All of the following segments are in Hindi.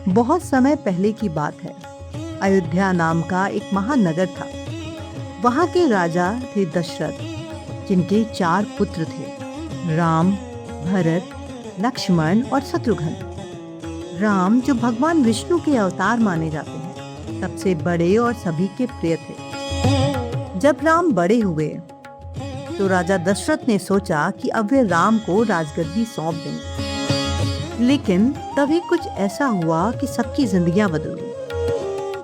बहुत समय पहले की बात है। अयोध्या नाम का एक महानगर था। वहाँ के राजा थे दशरथ, जिनके 4 पुत्र थे, राम, भरत, लक्ष्मण और शत्रुघ्न। राम, जो भगवान विष्णु के अवतार माने जाते हैं, सबसे बड़े और सभी के प्रिय थे। जब राम बड़े हुए तो राजा दशरथ ने सोचा कि अब वे राम को राजगद्दी सौंप देंगे। लेकिन तभी कुछ ऐसा हुआ कि सबकी जिंदगियां बदल गई।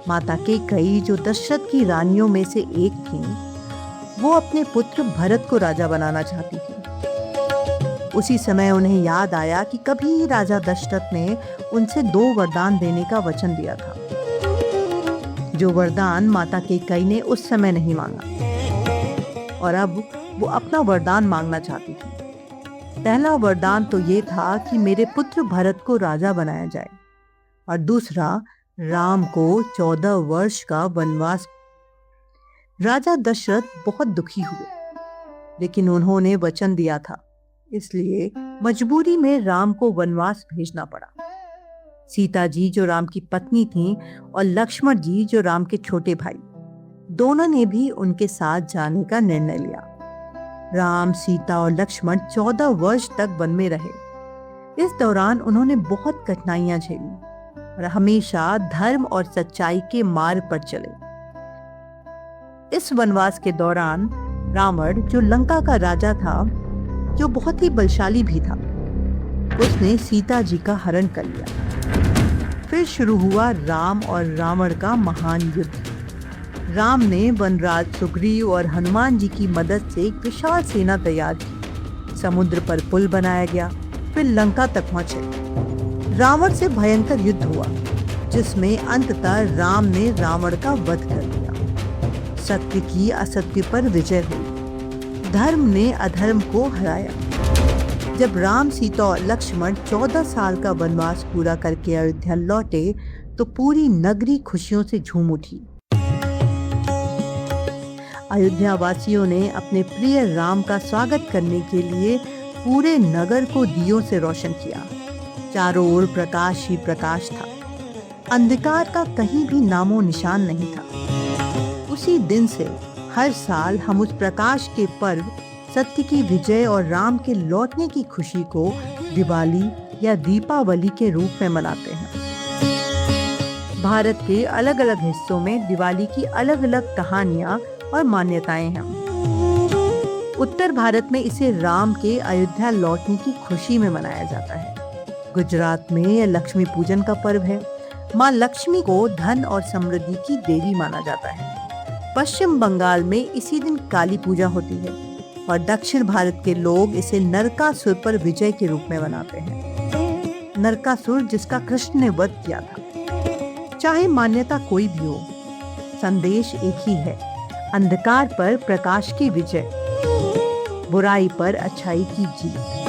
माता कैकेयी, जो दशरथ की रानियों में से एक थीं, वो अपने पुत्र भरत को राजा बनाना चाहती थी। उसी समय उन्हें याद आया कि कभी राजा दशरथ ने उनसे 2 वरदान देने का वचन दिया था, जो वरदान माता कैकेयी ने उस समय नहीं मांगा, और अब वो अपना वरदान मांगना चाहती थी। पहला वरदान तो ये था कि मेरे पुत्र भरत को राजा बनाया जाए, और दूसरा, राम को 14 वर्ष का वनवास। राजा दशरथ बहुत दुखी हुए, लेकिन उन्होंने वचन दिया था, इसलिए मजबूरी में राम को वनवास भेजना पड़ा। सीता जी, जो राम की पत्नी थीं, और लक्ष्मण जी, जो राम के छोटे भाई, दोनों ने भी उनके साथ जाने का निर्णय लिया। राम, सीता और लक्ष्मण 14 वर्ष तक वन में रहे। इस दौरान उन्होंने बहुत कठिनाइयां झेली और हमेशा धर्म और सच्चाई के मार्ग पर चले। इस वनवास के दौरान रावण, जो लंका का राजा था, जो बहुत ही बलशाली भी था, उसने सीता जी का हरण कर लिया। फिर शुरू हुआ राम और रावण का महान युद्ध। राम ने वनराज सुग्रीव और हनुमान जी की मदद से एक विशाल सेना तैयार की। समुद्र पर पुल बनाया गया, फिर लंका तक पहुंचे। रावण से भयंकर युद्ध हुआ, जिसमें अंततः राम ने रावण का वध कर दिया। सत्य की असत्य पर विजय हुई, धर्म ने अधर्म को हराया। जब राम, सीता और लक्ष्मण 14 साल का वनवास पूरा करके अयोध्या लौटे, तो पूरी नगरी खुशियों से झूम उठी। अयोध्या वासियों ने अपने प्रिय राम का स्वागत करने के लिए पूरे नगर को दियों से रोशन किया। चारों ओर प्रकाश ही प्रकाश था। अंधकार का कहीं भी नामो निशान नहीं था। उसी दिन से हर साल हम उस प्रकाश के पर्व, सत्य की विजय और राम के लौटने की खुशी को दिवाली या दीपावली के रूप में मनाते हैं। भारत के अलग अलग हिस्सों में दिवाली की अलग अलग कहानियां और मान्यताएं हैं। उत्तर भारत में इसे राम के अयोध्या लौटने की खुशी में मनाया जाता है। गुजरात में यह लक्ष्मी पूजन का पर्व है। माँ लक्ष्मी को धन और समृद्धि की देवी माना जाता है। पश्चिम बंगाल में इसी दिन काली पूजा होती है, और दक्षिण भारत के लोग इसे नरकासुर पर विजय के रूप में मनाते हैं। नरकासुर, जिसका कृष्ण ने वध किया था। चाहे मान्यता कोई भी हो, संदेश एक ही है: अंधकार पर प्रकाश की विजय, बुराई पर अच्छाई की जीत।